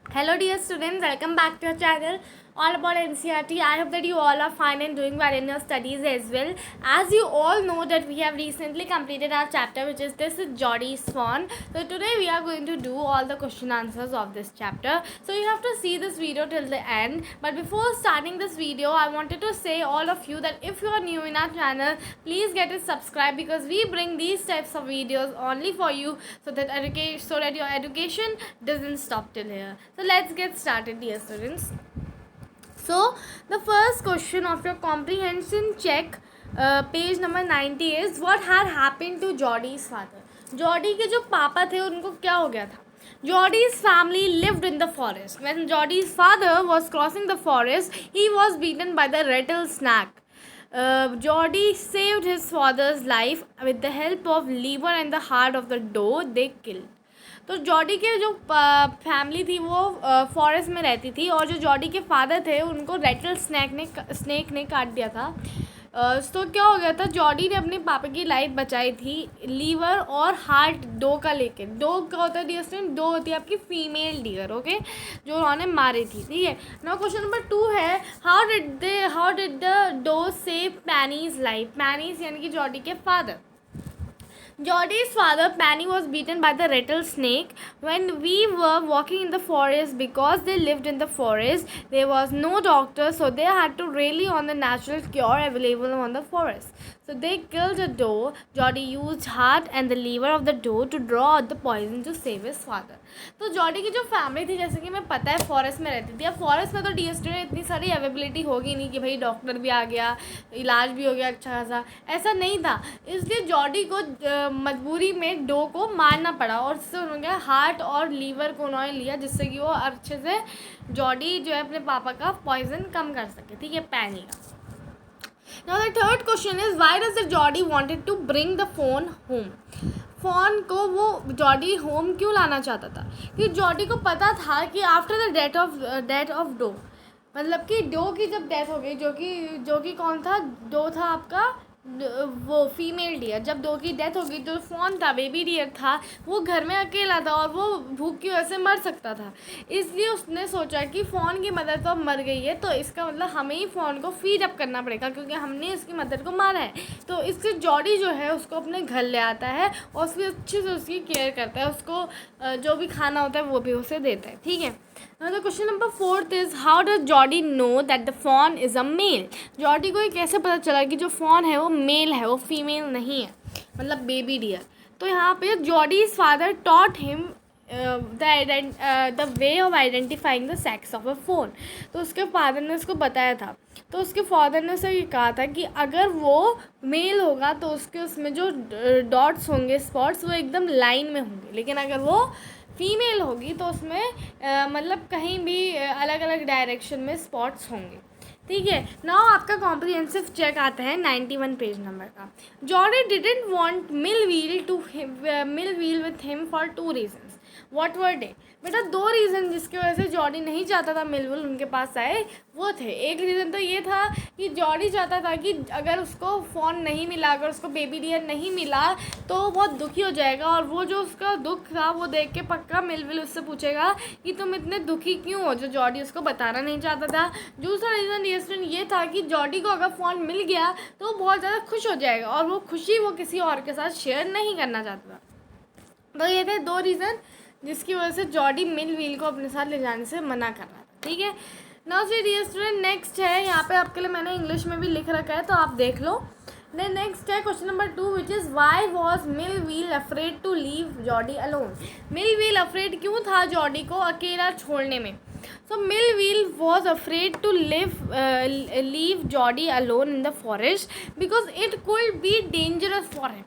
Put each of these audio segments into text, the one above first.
Hello dear students, welcome back to our channel all about NCERT. I hope that you all are fine and doing well in your studies as well. As you all know that we have recently completed our chapter which is this is Geordie's Swan. So today we are going to do all the question answers of this chapter. So you have to see this video till the end. But before starting this video, I wanted to say all of you that if you are new in our channel, please get it subscribed because we bring these types of videos only for you so that your education doesn't stop till here. So let's get started, dear students. So the first question of your comprehension check, page number 90 is what had happened to Geordie's father. Geordie के जो पापा थे उनको क्या हो गया था? Geordie's family lived in the forest. When Geordie's father was crossing the forest, he was beaten by the rattlesnake. Geordie saved his father's life with the help of lever and the heart of the doe they killed. तो Jordi के जो family थी वो forest में रहती थी और जो जॉडी के फादर थे उनको रेटल स्नेक ने काट दिया था। तो क्या हो गया था, जॉडी ने अपने पापा की लाइफ बचाई थी लीवर और हार्ट डो का लेके। डो क्या होता है डियर स्टूडेंट? डो होती है आपकी फीमेल डियर, ओके, जो उन्होंने मारी थी। ठीक है, नाउ क्वेश्चन नंबर 2 है how did the doe save Penny's life. Penny's यानी कि जॉडी के father. Geordie's father, Penny, was beaten by the rattlesnake when we were walking in the forest. Because they lived in the forest, there was no doctor, so they had to rely on the natural cure available on the forest. So they killed a doe. Geordie used heart and the liver of the doe to draw out the poison to save his father. तो Jordi की जो family थी, जैसे कि मैं पता है forest में रहती थी। अब फॉरेस्ट में तो डी एस में इतनी सारी अवेलेबिलिटी होगी नहीं कि भाई डॉक्टर भी आ गया, इलाज भी हो गया अच्छा खासा, ऐसा नहीं था। इसलिए जॉडी को मजबूरी में डो को मारना पड़ा और उससे उन्होंने हार्ट और लीवर को उन्होंने लिया जिससे कि वो अच्छे से जॉडी जो है अपने पापा का पॉइजन कम कर सके। ठीक है, पैनी का। Now the third question is why does the Geordie wanted to bring the phone home? Phone को वो जॉडी होम क्यों लाना चाहता था? कि जॉडी को पता था कि after the death of doe, मतलब कि डो की जब डेथ हो गई, जो कि कौन था? डो था आपका वो फीमेल डियर। जब डो की डेथ हो गई तो फ़ोन था, बेबी डियर था, वो घर में अकेला था और वो भूख की वजह से मर सकता था। इसलिए उसने सोचा कि फ़ोन की मदर तो अब मर गई है तो इसका मतलब हमें ही फ़ोन को फीड अप करना पड़ेगा क्योंकि हमने इसकी मदर को मारा है। तो इससे जॉडी जो है उसको अपने घर ले आता है और उसकी अच्छे से उसकी केयर करता है, उसको जो भी खाना होता है वो भी उसे देता है। ठीक है, now the question number 4 is how does Geordie know that the fawn is a male? Jordi को ये कैसे पता चला कि जो फॉन है वो मेल है, वो फीमेल नहीं है, मतलब बेबी डियर। तो यहाँ पे Jodie's father taught him the way of identifying the sex of a phone. तो उसके फादर ने उसको बताया था। तो उसके फादर ने उसे ये कहा था कि अगर वो मेल होगा तो उसके उसमें जो डॉट्स होंगे, स्पॉट्स, वो एकदम लाइन में होंगे, लेकिन अगर वो फीमेल होगी तो उसमें मतलब कहीं भी अलग अलग डायरेक्शन में स्पॉट्स होंगे। ठीक है, नाउ आपका कॉम्प्रिहेंसिव चेक आता है 91 पेज नंबर का। Jody didn't want Mill Wheel with him for 2 reasons. What were they? बेटा 2 रीज़न जिसकी वजह से जॉडी नहीं चाहता था मिलवुल उनके पास आए वो थे। एक रीज़न तो ये था कि जॉडी चाहता था कि अगर उसको फ़ोन नहीं मिला, अगर उसको बेबी डियर नहीं मिला तो वो बहुत दुखी हो जाएगा और वो जो उसका दुख था वो देख के पक्का मिलवुल उससे पूछेगा कि तुम इतने दुखी क्यों हो, जो जॉडी उसको बताना नहीं चाहता था। दूसरा रीज़न ये था कि जॉडी को अगर फ़ोन मिल गया तो वो बहुत ज़्यादा खुश हो जाएगा और वो खुशी वो किसी और के साथ शेयर नहीं करना चाहता था। तो ये थे 2 रीज़न जिसकी वजह से जॉडी मिल व्हील को अपने साथ ले जाने से मना कर रहा था। ठीक है, now see dear student, next है, यहाँ पे आपके लिए मैंने इंग्लिश में भी लिख रखा है तो आप देख लो। देन नेक्स्ट है question number 2 which is why was Mill Wheel afraid to leave Jody alone. Mill Wheel afraid क्यों था जॉडी को अकेला छोड़ने में? So Mill Wheel was afraid to leave Jody alone in the forest because it could be dangerous for him.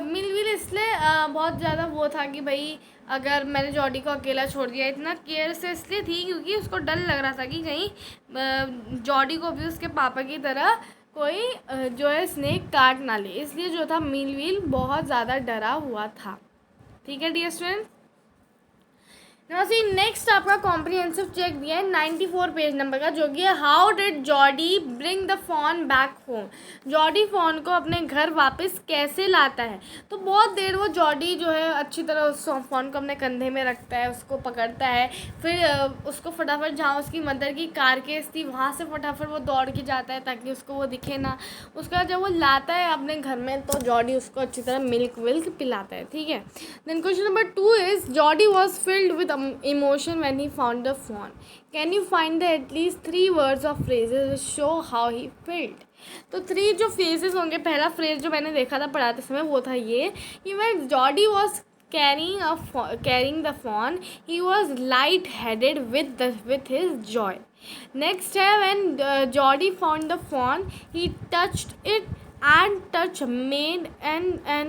Mill Wheel इसलिए बहुत ज़्यादा वो था कि भाई अगर मैंने जॉडी को अकेला छोड़ दिया, इतना केयर से इसलिए थी क्योंकि उसको डर लग रहा था कि कहीं जॉडी को भी उसके पापा की तरह कोई जो है स्नेक काट ना ले, इसलिए जो था मिल व्हील बहुत ज़्यादा डरा हुआ था। ठीक है dear student, now see next आपका कॉम्प्रिहेंसिव चेक दिया है 94 पेज नंबर का, जो कि है how did Jody bring the fawn back home. Jody fawn को अपने घर वापस कैसे लाता है। तो बहुत देर वो जॉडी जो है अच्छी तरह उस फ़ोन को अपने कंधे में रखता है, उसको पकड़ता है, फिर उसको फटाफट जहाँ उसकी मदर की कार केस थी वहाँ से फटाफट वो दौड़ के जाता है ताकि उसको वो दिखे ना। उसका जब वो लाता है अपने घर में तो जॉडी उसको अच्छी तरह मिल्क विल्क पिलाता है, ठीक है। Then question number 2 is Jody was filled with emotion when he found the phone. Can you find the at least 3 words or phrases which show how he felt? तो 3 जो phrases होंगे, पहला phrase जो मैंने देखा था पढ़ाते समय वो था ये कि when Jody was carrying the phone, he was light-headed with his joy. Next है when Jody found the phone, he touched it and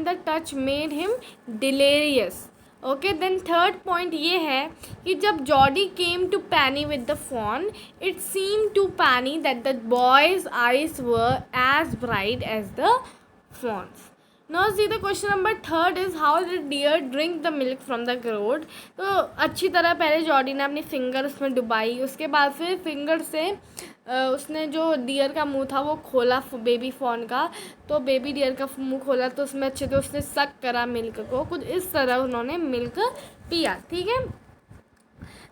the touch made him delirious. Okay, then third point ये है कि जब Jody came to Penny with the fawn, it seem to Penny that the boy's eyes were as bright as the fawn's. Now see the question number 3 is how did deer drink the milk from the gourd. तो अच्छी तरह पहले Jordi ने अपनी finger उसमें डुबाई, उसके बाद फिर फिंगर से उसने जो डियर का मुंह था वो खोला बेबी फ़ोन का, तो बेबी डियर का मुंह खोला तो उसमें अच्छे से उसने सक करा मिल्क को, कुछ इस तरह उन्होंने मिल्क पिया, ठीक है।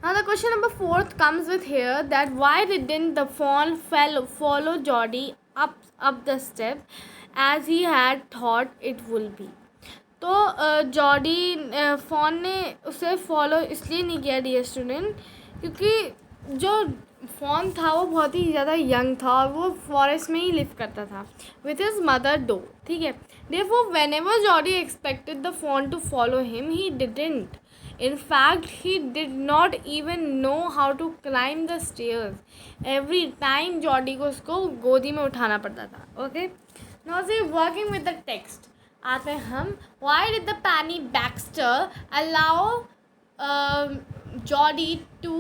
Now the question number 4 comes with here that why didn't the fawn follow Jody up the step as he had thought it would be। तो जॉडी फ़ोन ने उसे फॉलो इसलिए नहीं किया डियर स्टूडेंट, क्योंकि जो फ़ोन था वो बहुत ही ज़्यादा यंग था और वो फॉरेस्ट में ही लिव करता था विथ हिज मदर डो, ठीक है। Therefore whenever Jody expected the fawn to follow him he didn't. In fact, he did not even know how to climb the stairs. Every time Jordi को उसको गोदी में उठाना पड़ता था, okay? Now see, working with the text आते हैं हम। Why did the Penny Baxter allow Jody to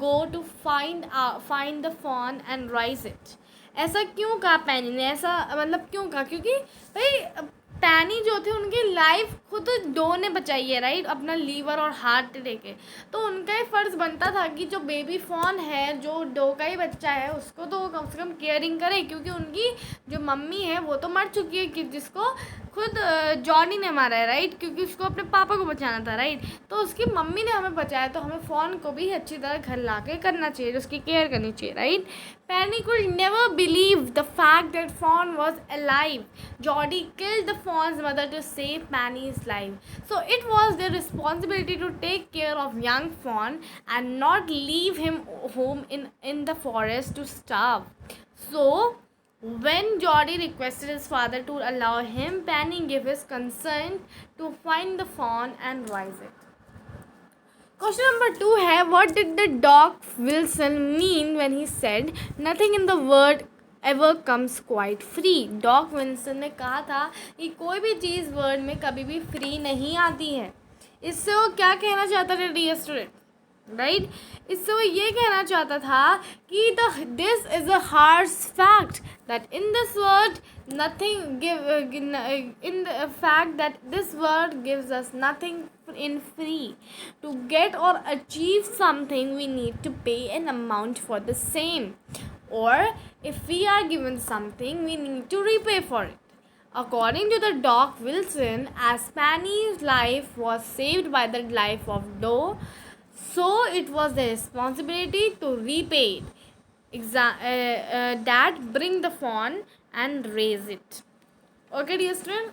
go to find the fawn and raise it? ऐसा क्यों कहा पैनी ने, ऐसा मतलब क्यों कहा, क्योंकि भाई पैनी जो थे उनकी लाइफ खुद डो ने बचाई है, राइट, अपना लीवर और हार्ट लेके। तो उनका ही फ़र्ज़ बनता था कि जो बेबी फ़ोन है, जो डो का ही बच्चा है, उसको तो कम से कम केयरिंग करे, क्योंकि उनकी जो मम्मी है वो तो मर चुकी है, कि जिसको खुद जॉनी ने मारा है, राइट, क्योंकि उसको अपने पापा को बचाना था, राइट। तो उसकी मम्मी ने हमें बचाया, तो हमें फ़ोन को भी अच्छी तरह घर ला के करना चाहिए, उसकी केयर करनी चाहिए, right. Penny could never believe the fact that Fawn was alive. Jody killed the Fawn's mother to save Penny's life. So it was their responsibility to take care of young Fawn and not leave him home in the forest to starve. So when Jody requested his father to allow him, Penny gave his consent to find the Fawn and raise it. Question number 2 है what did the dog Wilson mean when he said nothing in the world ever comes quite free। Dog Wilson ने कहा था कि कोई भी चीज़ world में कभी भी फ्री नहीं आती है। इससे वो क्या कहना चाहता था डियर स्टूडेंट, राइट, इससे वो ये कहना चाहता था कि this is a harsh fact that in this world nothing in the fact that this world gives us nothing in free. To get or achieve something we need to pay an amount for the same, or if we are given something we need to repay for it. According to the dog Wilson, as Penny's life was saved by the life of Doe, so it was the responsibility to repay it. Dad bring the fawn and raise it. Okay dear student,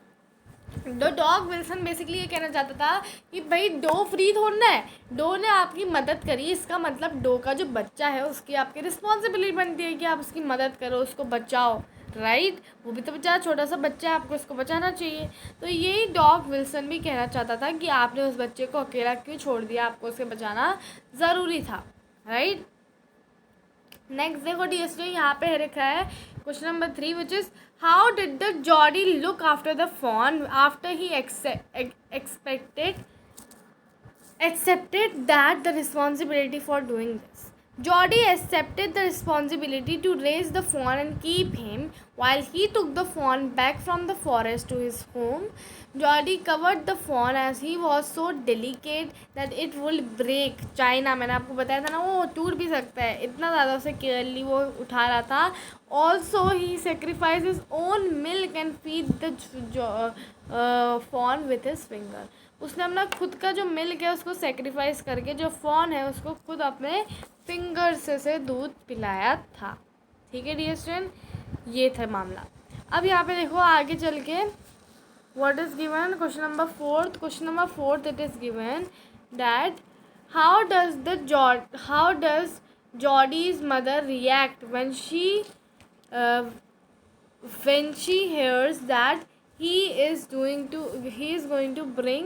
the dog Wilson basically ये कहना चाहता था कि भाई dough free थोड़ा है, dough ने आपकी मदद करी, इसका मतलब डो का जो बच्चा है उसकी आपकी रिस्पॉन्सिबिलिटी बनती है कि आप उसकी मदद करो, उसको बचाओ, राइट। वो भी तो बेचारा छोटा सा बच्चा है, आपको उसको बचाना चाहिए। तो यही डॉग विल्सन भी कहना चाहता था कि आपने उस बच्चे को अकेला क्यों छोड़ दिया, आपको उसे बचाना ज़रूरी था, राइट। नेक्स्ट देखो डियर स्टूडेंट, यहाँ पे लिखा है question number 3 which is how did the Jody look after the fawn after he accepted that the responsibility for doing this. Geordie accepted the responsibility to raise the fawn and keep him while he took the fawn back from the forest to his home. Geordie covered the fawn as he was so delicate that it would break. China मैंने आपको बताया था ना, वो टूट भी सकता है, इतना ज़्यादा उसे केयरली वो उठा रहा था. Also he sacrificed his own milk and feed the fawn with his finger. उसने अपना खुद का जो मिल्क है उसको सेक्रीफाइस करके जो फॉन है उसको खुद अपने फिंगर से दूध पिलाया था. ठीक है डियर स्टूडेंट, ये था मामला. अब यहाँ पे देखो आगे चल के what is given. Question number fourth it is given that how does Geordie's mother react when she hears that he is going to bring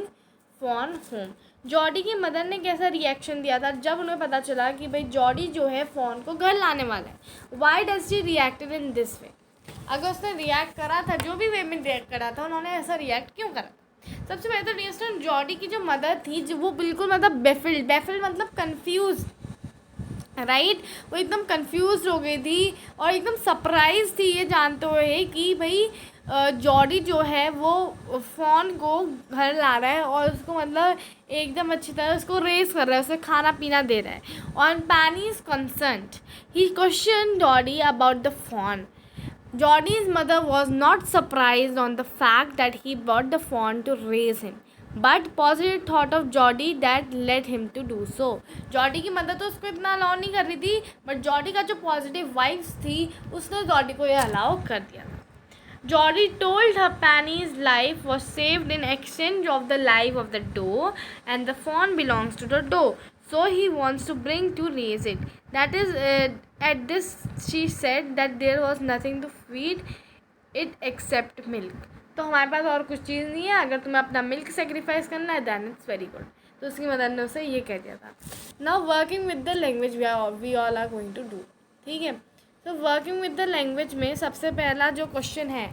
fawn home. Jordi की मदर ने कैसा रिएक्शन दिया था जब उन्हें पता चला कि भाई जॉडी जो है फ़ोन को घर लाने वाला है. Why does she reacted in this way. अगर उसने रिएक्ट करा था, जो भी वे में रिएक्ट करा था, उन्होंने ऐसा रिएक्ट क्यों करा. सबसे पहले तो डियर जॉडी की जो मदर थी जो वो बिल्कुल मतलब बेफिल्ड मतलब कन्फ्यूज, राइट. वो एकदम कंफ्यूज हो गई थी और एकदम सरप्राइज थी ये जानते हुए कि भाई जॉडी जो है वो फ़ोन को घर ला रहा है और उसको मतलब एकदम अच्छी तरह उसको रेस कर रहा है, उसे खाना पीना दे रहा है. On Penny's concerned he question Jody about the fawn. Geordie's mother was not surprised on the fact that he brought the fawn to raise him, but positive thought of Geordie that led him to do so. Geordie की mother तो उसको इतना allow नहीं कर रही थी, but Geordie का जो पॉजिटिव वाइब्स थी उसने Geordie को ये अलाउ कर दिया था. Geordie told her Penny's life was saved in exchange of the life of the doe, and the fawn belongs to the doe, so he wants to bring to raise it. That is, at this she said that there was nothing to feed it except milk. तो हमारे पास और कुछ चीज़ नहीं है, अगर तुम्हें अपना milk sacrifice करना है दैन इट्स वेरी गुड. तो उसकी मदर ने उसे ये कह दिया था. Now working with the language we all are going to do. ठीक है, तो वर्किंग विद द लैंग्वेज में सबसे पहला जो क्वेश्चन है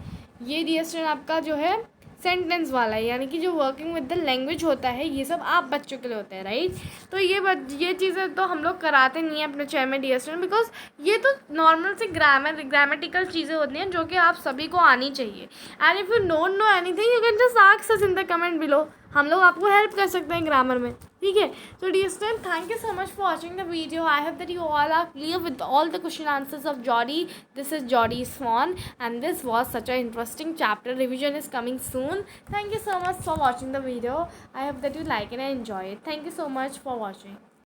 ये डियर स्टूडेंट आपका जो है सेंटेंस वाला है, यानी कि जो वर्किंग विद द लैंग्वेज होता है ये सब आप बच्चों के लिए होता है, राइट. तो ये चीज़ें तो हम लोग कराते नहीं हैं अपने चैनल में डियर स्टूडेंट, बिकॉज ये तो नॉर्मल सी ग्रामेटिकल चीज़ें होती हैं जो कि आप सभी को आनी चाहिए. And if you don't know anything you can just ask us in the comment below. हम लोग आपको हेल्प कर सकते हैं ग्रामर में. ठीक है, तो dear student thank you so much for watching the video. I hope that you all are clear with all the question answers of Geordie. This is Geordie's Fawn and this was such an interesting chapter. Revision is coming soon. Thank you so much for watching the video. I hope that you like and enjoy it. Thank you so much for watching.